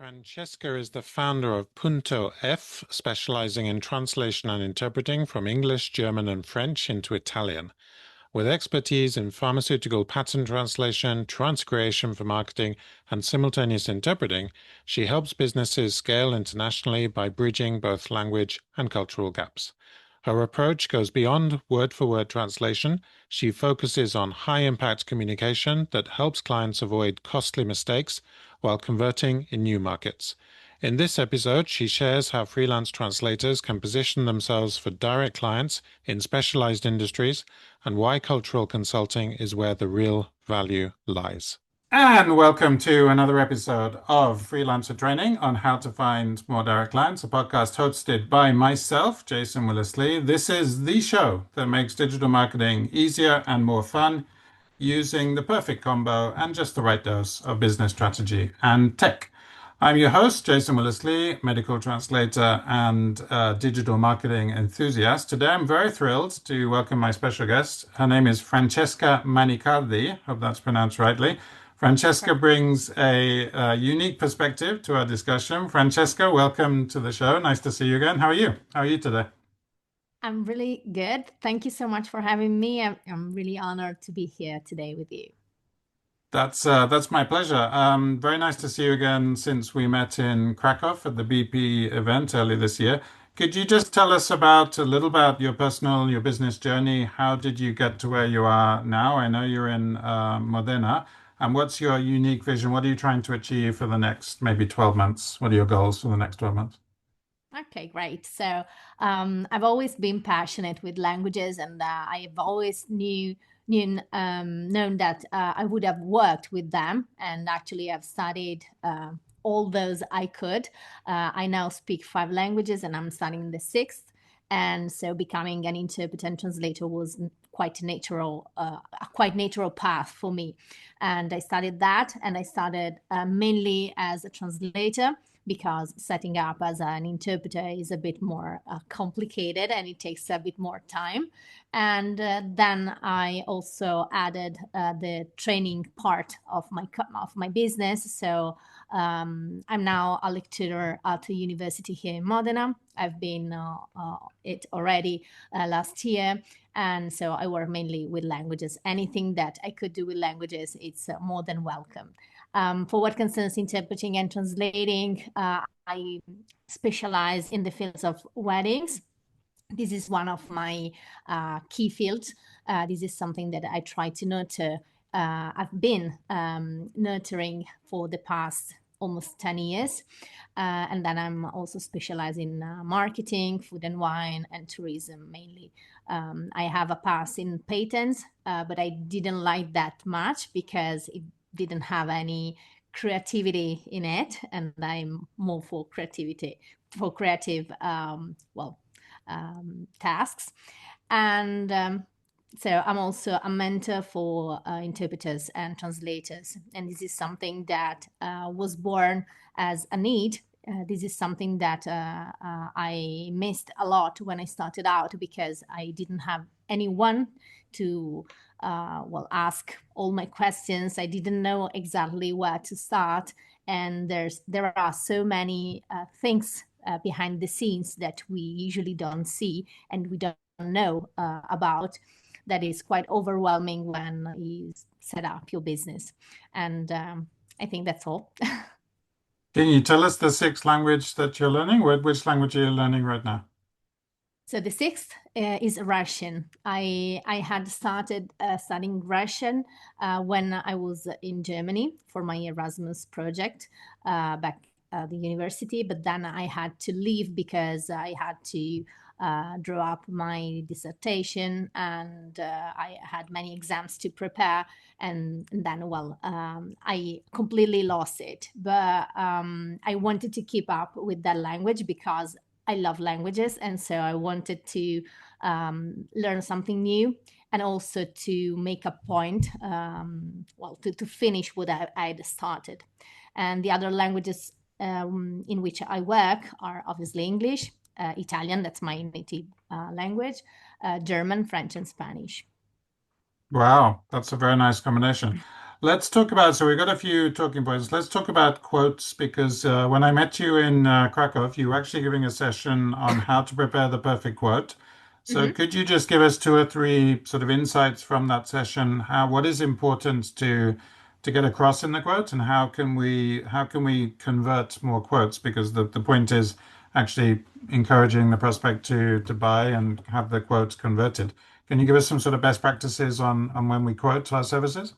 Francesca is the founder of Punto F, specializing in translation and interpreting from English, German, and French into Italian. With expertise in pharmaceutical patent translation, transcreation for marketing, and simultaneous interpreting, she helps businesses scale internationally by bridging both language and cultural gaps. Her approach goes beyond word-for-word translation. She focuses on high-impact communication that helps clients avoid costly mistakes while converting in new markets. In this episode, she shares how freelance translators can position themselves for direct clients in specialized industries and why cultural consulting is where the real value lies. And welcome to another episode of Freelancer Training on how to find more direct clients, a podcast hosted by myself, Jason Willis-Lee. This is the show that makes digital marketing easier and more fun using the perfect combo and just the right dose of business strategy and tech. I'm your host, Jason Willis-Lee, medical translator and digital marketing enthusiast. Today, I'm very thrilled to welcome my special guest. Her name is Francesca Manicardi. Hope that's pronounced rightly. Francesca brings a unique perspective to our discussion. Francesca, welcome to the show. Nice to see you again. How are you? How are you today? I'm really good. Thank you so much for having me. I'm really honored to be here today with you. That's my pleasure. Very nice to see you again since we met in Krakow at the BP event early this year. Could you just tell us a little about your business journey? How did you get to where you are now? I know you're in Modena. And what's your unique vision? What are you trying to achieve for the next maybe 12 months? What are your goals for the next 12 months? Okay, great. So I've always been passionate with languages, and I've always known that I would have worked with them. And actually, I've studied all those I could. I now speak 5 languages, and I'm studying the 6th. And so becoming an interpreter and translator was quite a quite natural path for me. And I studied that, and I started mainly as a translator, because setting up as an interpreter is a bit more complicated and it takes a bit more time. And then I also added the training part of my business. So I'm now a lecturer at a university here in Modena. I've been it already last year. And so I work mainly with languages. Anything that I could do with languages, it's more than welcome. For what concerns interpreting and translating, I specialize in the fields of weddings. This is one of my key fields. This is something that I try to nurture. I've been nurturing for the past almost 10 years. And then I'm also specialized in marketing, food and wine, and tourism mainly. I have a pass in patents, but I didn't like that much because it didn't have any creativity in it, and I'm more for creative tasks. And so I'm also a mentor for interpreters and translators, and this is something that was born as a need. This is something that I missed a lot when I started out, because I didn't have anyone to ask all my questions. I didn't know exactly where to start, and there are so many things behind the scenes that we usually don't see and we don't know about. That is quite overwhelming when you set up your business. And I think that's all. Can you tell us the 6th language that you're learning? Which language are you learning right now? So the 6th is Russian. I had started studying Russian when I was in Germany for my Erasmus project back at the university, but then I had to leave because I had to draw up my dissertation, and I had many exams to prepare, and then I completely lost it. But I wanted to keep up with that language because I love languages, and so I wanted to learn something new, and also to make a point, to finish what I had started. And the other languages in which I work are obviously English, Italian, that's my native language, German, French, and Spanish. Wow, that's a very nice combination. Let's talk about, so we've got a few talking points. Let's talk about quotes because when I met you in Krakow, you were actually giving a session on how to prepare the perfect quote. So Mhm. could you just give us two or three sort of insights from that session? What is important to get across in the quote, and how can we convert more quotes? Because the point is actually encouraging the prospect to buy and have the quotes converted. Can you give us some sort of best practices on when we quote our services?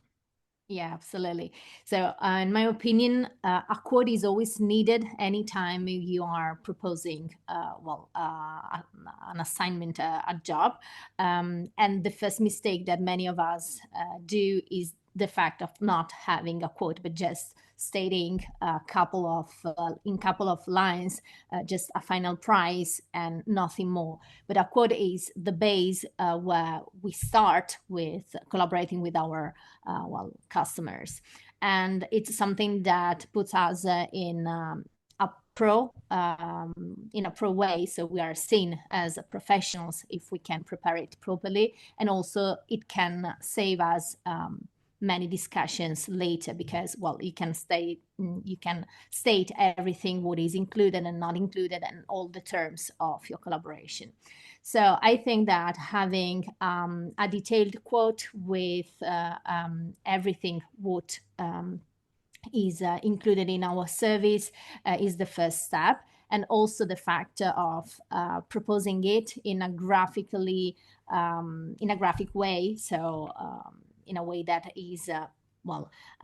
Yeah, absolutely. So, in my opinion, a quote is always needed anytime you are proposing, an assignment, a job. And the first mistake that many of us do is the fact of not having a quote, but just stating in couple of lines, just a final price and nothing more. But a quote is the base where we start with collaborating with our customers, and it's something that puts us a pro in a pro way, so we are seen as professionals if we can prepare it properly, and also it can save us many discussions later, because you can state everything what is included and not included and all the terms of your collaboration. So I think that having a detailed quote with everything what is included in our service is the first step. And also the fact of proposing it in a in a graphic way. So in a way that is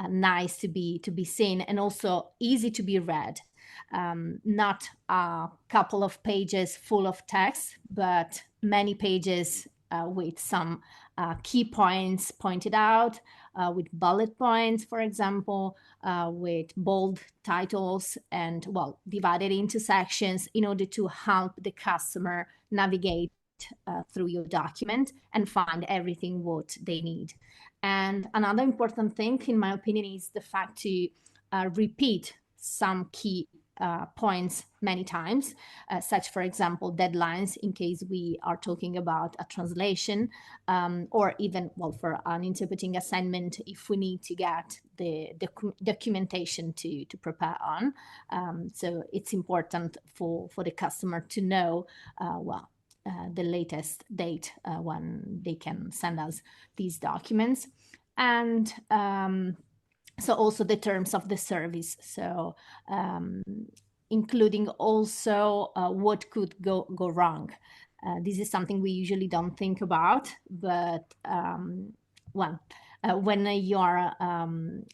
nice to be seen and also easy to be read. Not a couple of pages full of text, but many pages with some key points pointed out, with bullet points, for example, with bold titles, and divided into sections in order to help the customer navigate through your document and find everything what they need. And another important thing, in my opinion, is the fact to repeat some key points many times, such, for example, deadlines in case we are talking about a translation, or even, for an interpreting assignment, if we need to get the documentation to prepare on. So it's important for the customer to know, the latest date when they can send us these documents. And so also the terms of the service. So including also what could go wrong. This is something we usually don't think about, but when you are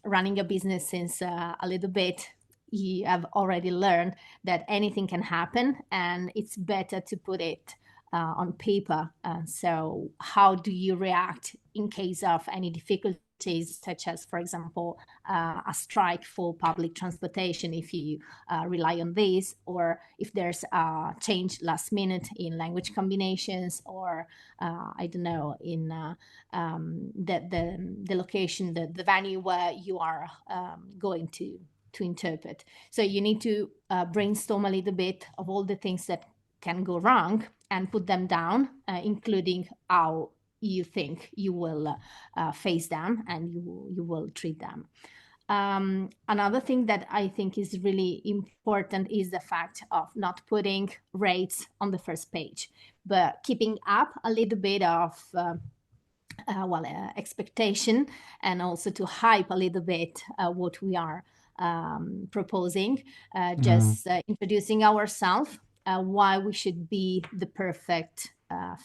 running a business since a little bit, you have already learned that anything can happen, and it's better to put it on paper. So how do you react in case of any difficulties, such as, for example, a strike for public transportation, if you rely on this, or if there's a change last minute in language combinations, or I don't know, in the location, the venue where you are going to interpret. So you need to brainstorm a little bit of all the things that can go wrong and put them down, including how you think you will face them and you will treat them. Another thing that I think is really important is the fact of not putting rates on the first page, but keeping up a little bit of expectation, and also to hype a little bit what we are proposing, Mm. just introducing ourselves, why we should be the perfect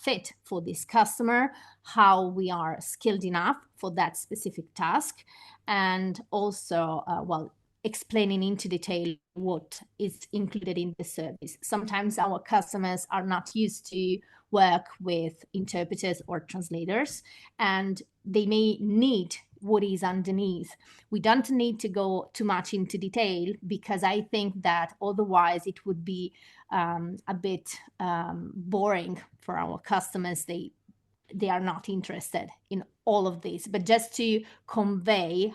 fit for this customer, how we are skilled enough for that specific task, and also, explaining into detail what is included in the service. Sometimes our customers are not used to work with interpreters or translators, and they may need what is underneath. We don't need to go too much into detail, because I think that otherwise it would be a bit boring for our customers. They are not interested in all of this, but just to convey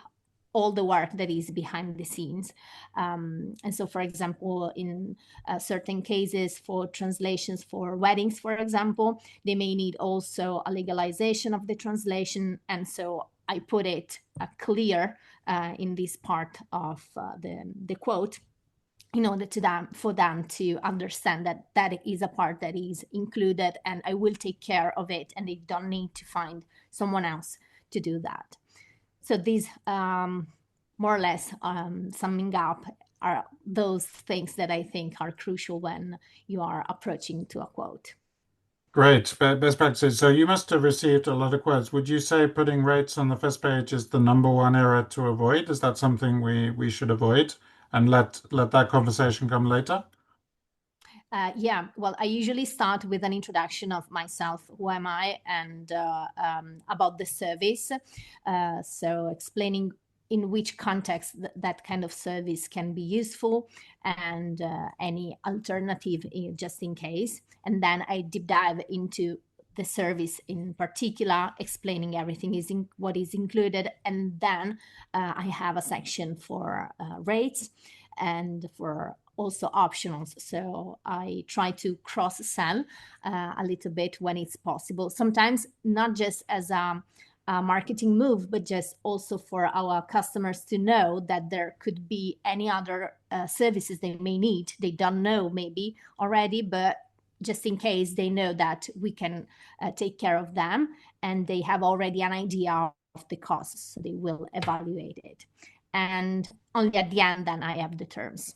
all the work that is behind the scenes. And so, for example, in certain cases for translations for weddings, for example, they may need also a legalization of the translation. And so I put it clear in this part of the quote, in order for them to understand that that is a part that is included, and I will take care of it, and they don't need to find someone else to do that. So these, more or less, summing up, are those things that I think are crucial when you are approaching to a quote. Great. Best practices. So you must have received a lot of quotes. Would you say putting rates on the first page is the number one error to avoid? Is that something we should avoid and let that conversation come later? Yeah, well, I usually start with an introduction of myself, who am I, and about the service. So explaining in which context that kind of service can be useful, and any alternative just in case. And then I deep dive into the service in particular, explaining everything what is included. And then I have a section for rates and for also optionals. So I try to cross-sell a little bit when it's possible. Sometimes not just as a marketing move, but just also for our customers to know that there could be any other services they may need. They don't know maybe already, but just in case, they know that we can take care of them, and they have already an idea of the costs, so they will evaluate it. And only at the end, then I have the terms.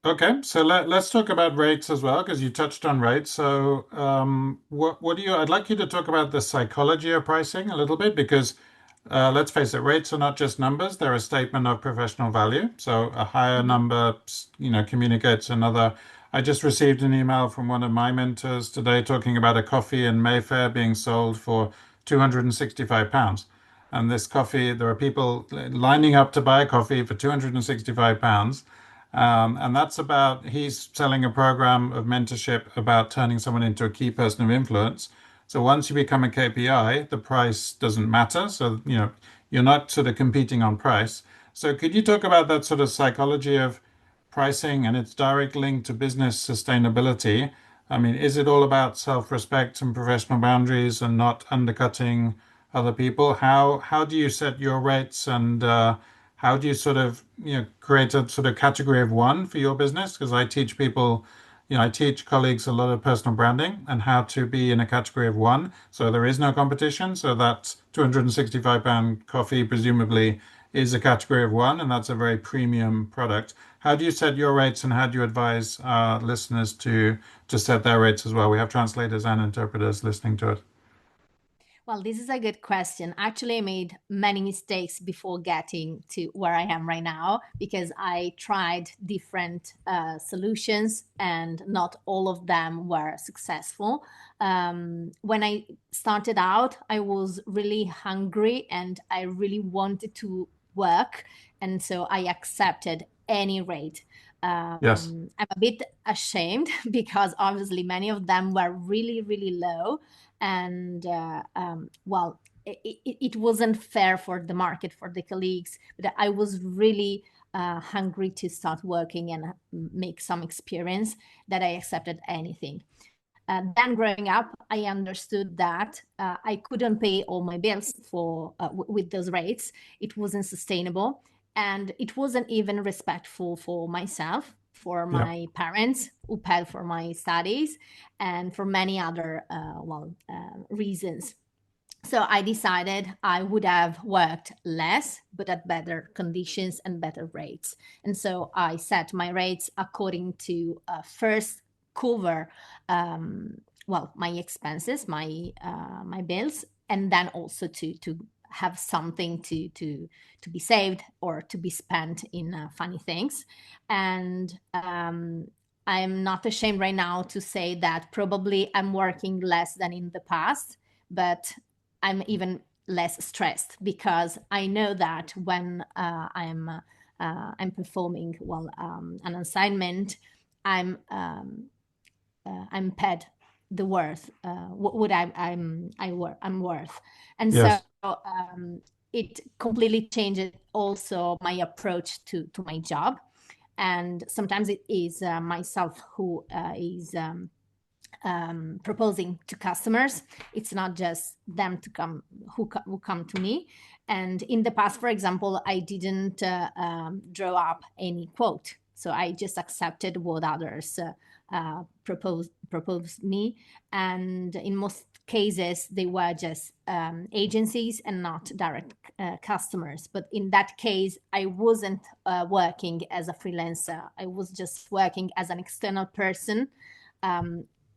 Okay, so let's talk about rates as well, because you touched on rates. So, what do you? I'd like you to talk about the psychology of pricing a little bit, because let's face it, rates are not just numbers; they're a statement of professional value. So, a higher number, communicates another. I just received an email from one of my mentors today talking about a coffee in Mayfair being sold for £265. And this coffee, there are people lining up to buy a coffee for £265. And that's about, he's selling a program of mentorship about turning someone into a key person of influence. So once you become a KPI, the price doesn't matter. So, you're not sort of competing on price. So could you talk about that sort of psychology of pricing and its direct link to business sustainability? I mean, is it all about self-respect and professional boundaries and not undercutting other people? How do you set your rates, and how do you sort of create a sort of category of one for your business? Because I teach people, I teach colleagues a lot of personal branding and how to be in a category of one. So there is no competition. So that £265 coffee presumably is a category of one, and that's a very premium product. How do you set your rates, and how do you advise our listeners to set their rates as well? We have translators and interpreters listening to it. Well, this is a good question. Actually, I made many mistakes before getting to where I am right now, because I tried different solutions and not all of them were successful. When I started out, I was really hungry and I really wanted to work. And so I accepted any rate. Yes. I'm a bit ashamed because obviously many of them were really, really low. And well, it wasn't fair for the market, for the colleagues, but I was really hungry to start working and make some experience, that I accepted anything. Then growing up, I understood that I couldn't pay all my bills with those rates. It wasn't sustainable, and it wasn't even respectful for myself, for Yeah. my parents who paid for my studies, and for many other reasons. So I decided I would have worked less, but at better conditions and better rates. And so I set my rates according to first cover, well, my expenses, my bills, and then also to have something to be saved or to be spent in funny things. And I'm not ashamed right now to say that probably I'm working less than in the past, but I'm even less stressed, because I know that when I'm performing well an assignment, I'm paid the worth what I'm worth, and so Yes. it completely changes also my approach to my job. And sometimes it is myself who is proposing to customers. It's not just them to come who come to me. And in the past, for example, I didn't draw up any quote. So I just accepted what others proposed me. And in most cases, they were just agencies and not direct customers. But in that case, I wasn't working as a freelancer. I was just working as an external person,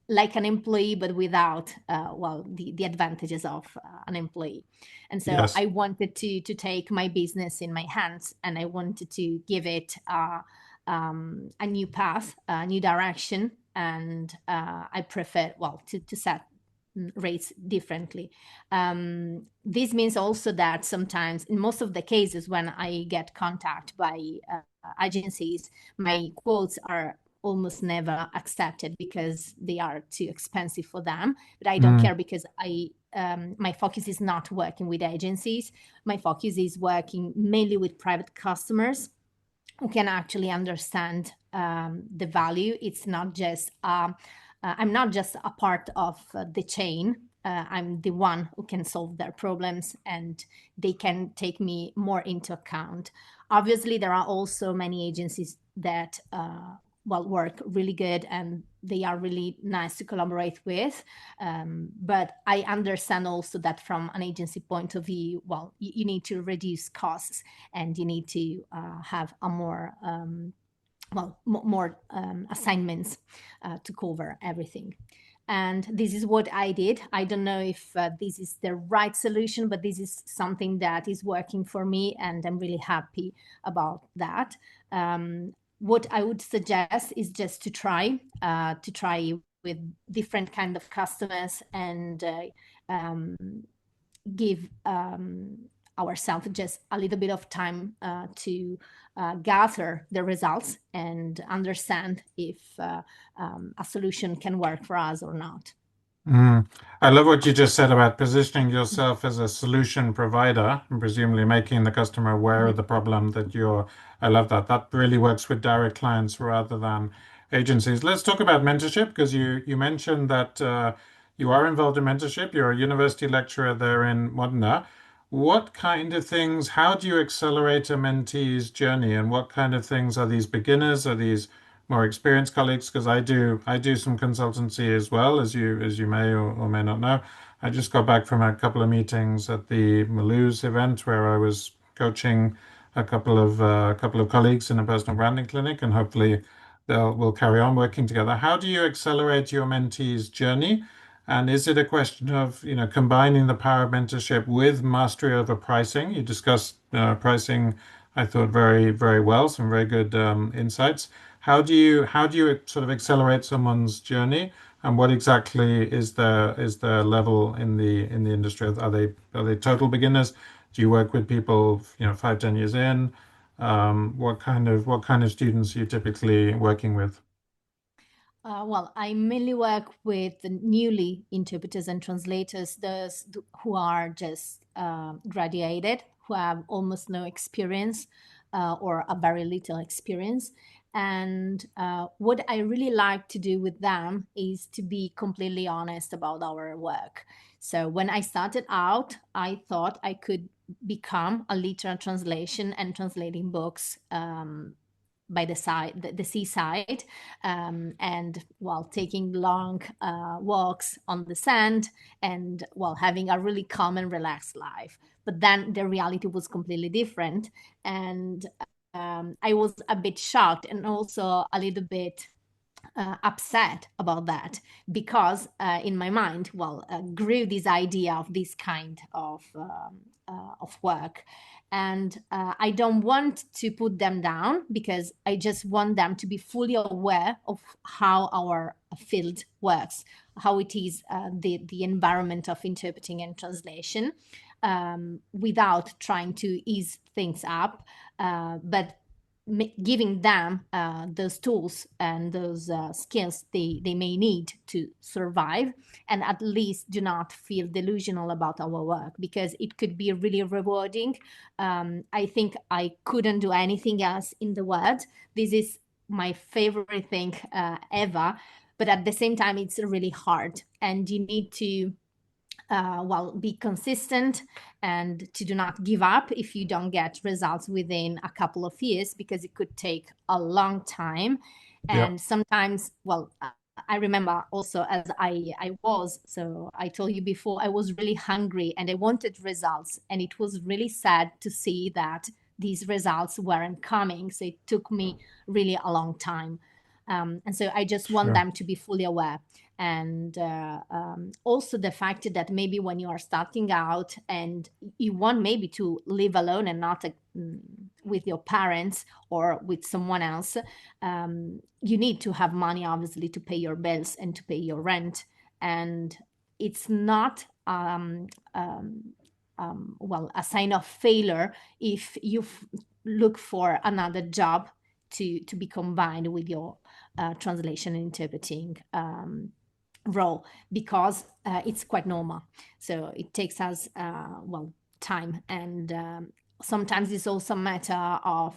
like an employee, but without, the advantages of an employee. And so Yes. I wanted to take my business in my hands, and I wanted to give it a new path, a new direction. And I prefer, to set rates differently. This means also that sometimes, in most of the cases, when I get contacted by agencies, my quotes are almost never accepted because they are too expensive for them. But I don't care, because my focus is not working with agencies. My focus is working mainly with private customers who can actually understand the value. It's not just I'm not just a part of the chain. I'm the one who can solve their problems, and they can take me more into account. Obviously, there are also many agencies that work really good, and they are really nice to collaborate with. But I understand also that from an agency point of view, you need to reduce costs, and you need to have a more assignments to cover everything. And this is what I did. I don't know if this is the right solution, but this is something that is working for me, and I'm really happy about that. What I would suggest is just to try with different kind of customers, and give ourselves just a little bit of time to gather the results and understand if a solution can work for us or not. I love what you just said about positioning yourself as a solution provider and presumably making the customer aware of the problem that you're. I love that. That really works with direct clients rather than agencies. Let's talk about mentorship, because you mentioned that you are involved in mentorship. You're a university lecturer there in Modena. What kind of things, how do you accelerate a mentee's journey, and what kind of things are these beginners? Are these more experienced colleagues? Because I do some consultancy as well, as you may or may not know. I just got back from a couple of meetings at the Malouse event where I was coaching a couple of colleagues in a personal branding clinic, and hopefully we'll carry on working together. How do you accelerate your mentee's journey? And is it a question of, combining the power of mentorship with mastery over pricing? You discussed pricing, I thought, very, very well, some very good insights. How do you sort of accelerate someone's journey, and what exactly is their level in the industry? Are they total beginners? Do you work with people 5-10 years in? What kind of students are you typically working with? I mainly work with the newly interpreters and translators, those who are just graduated, who have almost no experience or a very little experience. And what I really like to do with them is to be completely honest about our work. So when I started out, I thought I could become a literal translation and translating books by the seaside, and while taking long walks on the sand, and while having a really calm and relaxed life. But then the reality was completely different, and I was a bit shocked and also a little bit upset about that, because in my mind, grew this idea of this kind of work. And I don't want to put them down, because I just want them to be fully aware of how our field works, how it is the environment of interpreting and translation, without trying to ease things up, but giving them those tools and those skills they may need to survive, and at least do not feel delusional about our work, because it could be really rewarding. I think I couldn't do anything else in the world. This is my favorite thing ever, but at the same time, it's really hard, and you need to be consistent and to do not give up if you don't get results within a couple of years, because it could take a long time. And sometimes, I remember also as I was, so I told you before, I was really hungry and I wanted results. And it was really sad to see that these results weren't coming. So it took me really a long time. And so I just want them to be fully aware. And also the fact that maybe when you are starting out and you want maybe to live alone and not with your parents or with someone else, you need to have money, obviously, to pay your bills and to pay your rent. And it's not a sign of failure if you look for another job to be combined with your translation and interpreting role, because it's quite normal. So it takes us time, and sometimes it's also a matter of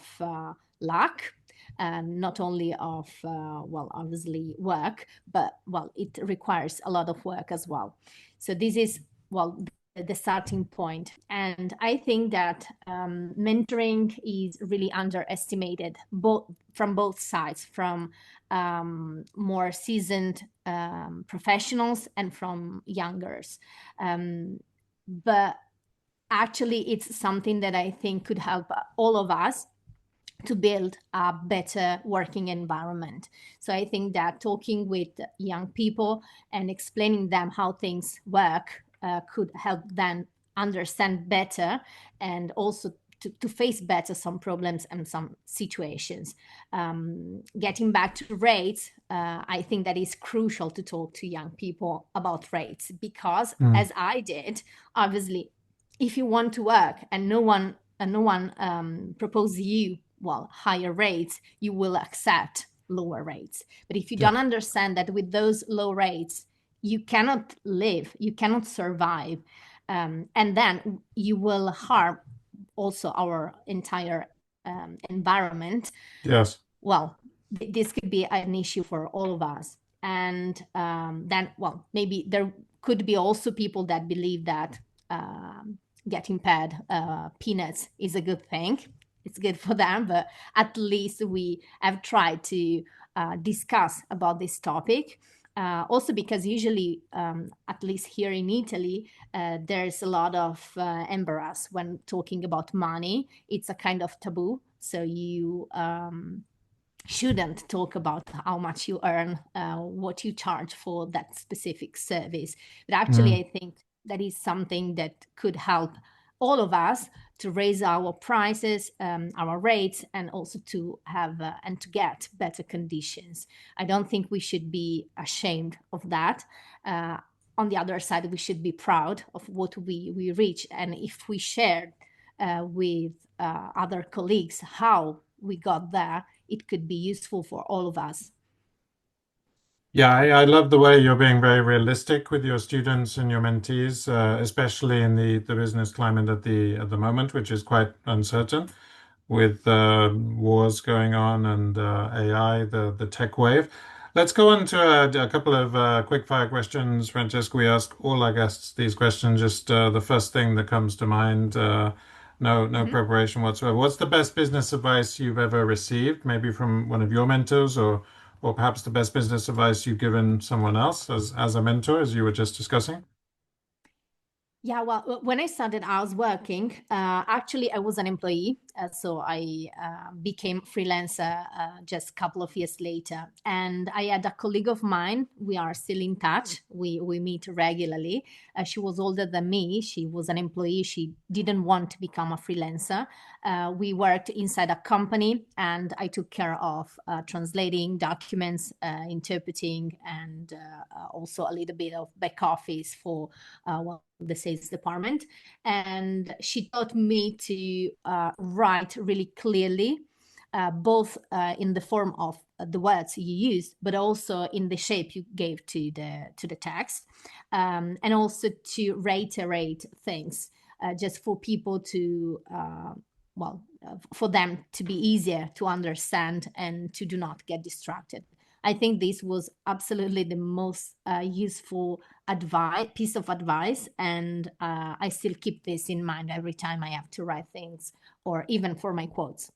luck, not only of obviously work, but it requires a lot of work as well. So this is the starting point. And I think that mentoring is really underestimated, from both sides, from more seasoned professionals and from youngers. But actually, it's something that I think could help all of us to build a better working environment. So I think that talking with young people and explaining them how things work could help them understand better, and also to face better some problems and some situations. Getting back to rates, I think that is crucial to talk to young people about rates, because as I did, obviously, if you want to work and no one proposes you higher rates, you will accept lower rates. But if you don't understand that with those low rates, you cannot live, you cannot survive, and then you will harm also our entire environment. Yes. Well, this could be an issue for all of us. And then, maybe there could be also people that believe that getting paid peanuts is a good thing. It's good for them, but at least we have tried to discuss about this topic. Also because usually, at least here in Italy, there's a lot of embarrass when talking about money. It's a kind of taboo. So you shouldn't talk about how much you earn, what you charge for that specific service. But actually, I think that is something that could help all of us to raise our prices, our rates, and also to have and to get better conditions. I don't think we should be ashamed of that. On the other side, we should be proud of what we reach. And if we shared with other colleagues how we got there, it could be useful for all of us. Yeah, I love the way you're being very realistic with your students and your mentees, especially in the business climate at the moment, which is quite uncertain, with wars going on and AI, the tech wave. Let's go on to a couple of quick fire questions. Francesca, we ask all our guests these questions, just the first thing that comes to mind. No preparation whatsoever. What's the best business advice you've ever received, maybe from one of your mentors, or perhaps the best business advice you've given someone else as a mentor, as you were just discussing? Yeah, well, when I started, I was working. Actually, I was an employee, so I became freelancer just a couple of years later. And I had a colleague of mine. We are still in touch. We meet regularly. She was older than me. She was an employee. She didn't want to become a freelancer. We worked inside a company, and I took care of translating documents, interpreting, and also a little bit of back office for the sales department. And she taught me to write really clearly, both in the form of the words you used, but also in the shape you gave to the text, and also to reiterate things, just for people to for them to be easier to understand and to do not get distracted. I think this was absolutely the most useful piece of advice, and I still keep this in mind every time I have to write things, or even for my quotes.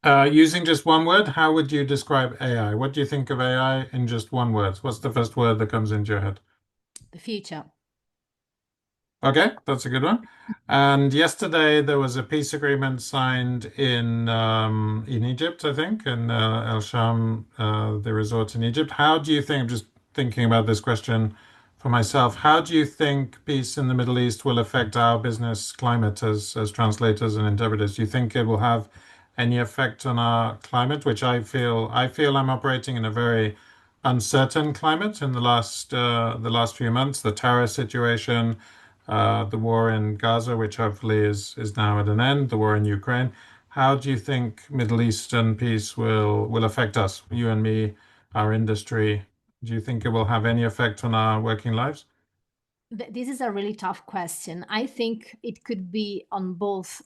Using just one word, how would you describe AI? What do you think of AI in just one word? What's the first word that comes into your head? The future. Okay, that's a good one. And yesterday there was a peace agreement signed in Egypt, I think, in El Sham, the resort in Egypt. How do you think, I'm just thinking about this question for myself, how do you think peace in the Middle East will affect our business climate as translators and interpreters? Do you think it will have any effect on our climate, which I feel I'm operating in a very uncertain climate in the last few months, the terror situation, the war in Gaza, which hopefully is now at an end, the war in Ukraine. How do you think Middle Eastern peace will affect us, you and me, our industry? Do you think it will have any effect on our working lives? This is a really tough question. I think it could be on both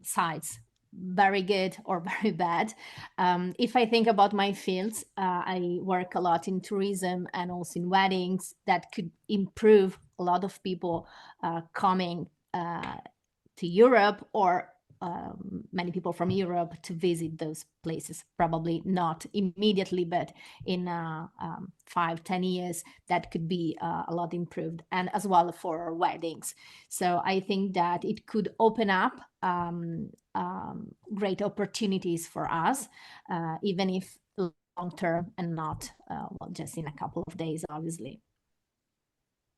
sides, very good or very bad. If I think about my fields, I work a lot in tourism and also in weddings. That could improve a lot of people coming to Europe, or many people from Europe to visit those places. Probably not immediately, but in 5-10 years, that could be a lot improved, and as well for weddings. So I think that it could open up great opportunities for us, even if long term and not just in a couple of days, obviously.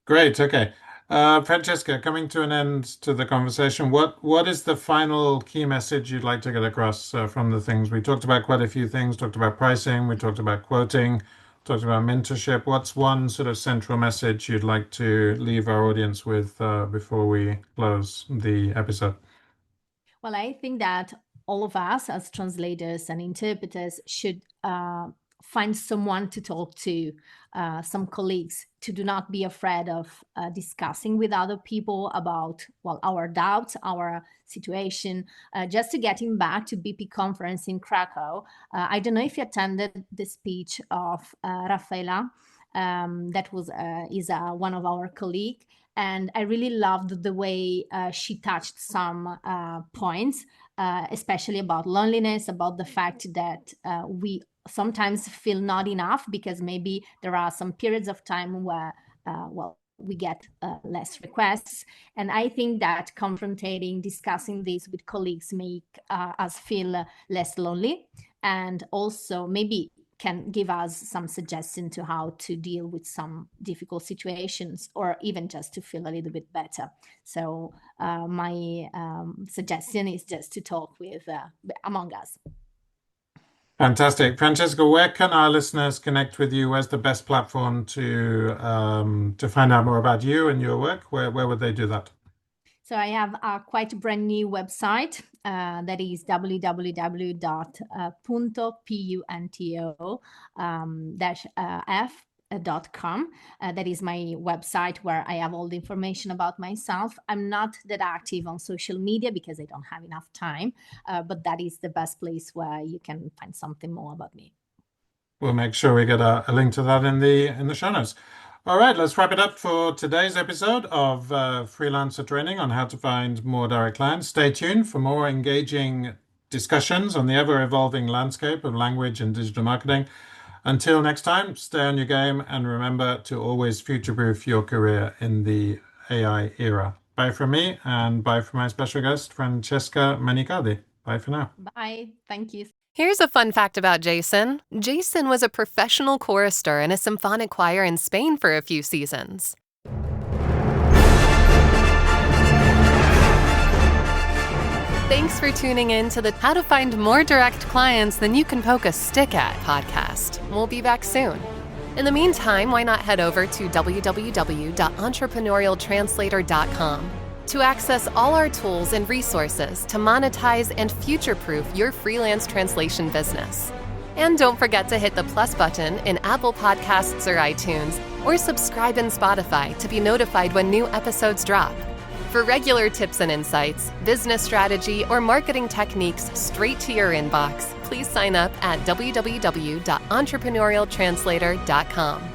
Great. Okay. Francesca, coming to an end to the conversation, what is the final key message you'd like to get across from the things we talked about? Quite a few things. Talked about pricing. We talked about quoting. Talked about mentorship. What's one sort of central message you'd like to leave our audience with before we close the episode? Well, I think that all of us as translators and interpreters should find someone to talk to, some colleagues, to do not be afraid of discussing with other people about, well, our doubts, our situation. Just to getting back to BP conference in Krakow, I don't know if you attended the speech of Raffaela, that is one of our colleagues. And I really loved the way she touched some points, especially about loneliness, about the fact that we sometimes feel not enough because maybe there are some periods of time where, we get less requests. And I think that confronting, discussing this with colleagues make us feel less lonely, and also maybe can give us some suggestion to how to deal with some difficult situations, or even just to feel a little bit better. So my suggestion is just to talk with among us. Fantastic. Francesca, where can our listeners connect with you? Where's the best platform to find out more about you and your work? Where would they do that? So I have a quite brand new website that is www.punto.f.com. That is my website where I have all the information about myself. I'm not that active on social media because I don't have enough time, but that is the best place where you can find something more about me. We'll make sure we get a link to that in the show notes. All right, let's wrap it up for today's episode of Freelancer Training on how to find more direct clients. Stay tuned for more engaging discussions on the ever-evolving landscape of language and digital marketing. Until next time, stay on your game and remember to always future-proof your career in the AI era. Bye from me, and bye from my special guest, Francesca Manicardi. Bye for now. Bye. Thank you. Here's a fun fact about Jason. Jason was a professional chorister in a symphonic choir in Spain for a few seasons. Thanks for tuning in to the How to Find More Direct Clients Than You Can Poke a Stick At podcast. We'll be back soon. In the meantime, why not head over to www.entrepreneurialtranslator.com to access all our tools and resources to monetize and future-proof your freelance translation business. And don't forget to hit the plus button in Apple Podcasts or iTunes, or subscribe in Spotify to be notified when new episodes drop. For regular tips and insights, business strategy, or marketing techniques straight to your inbox, please sign up at www.entrepreneurialtranslator.com.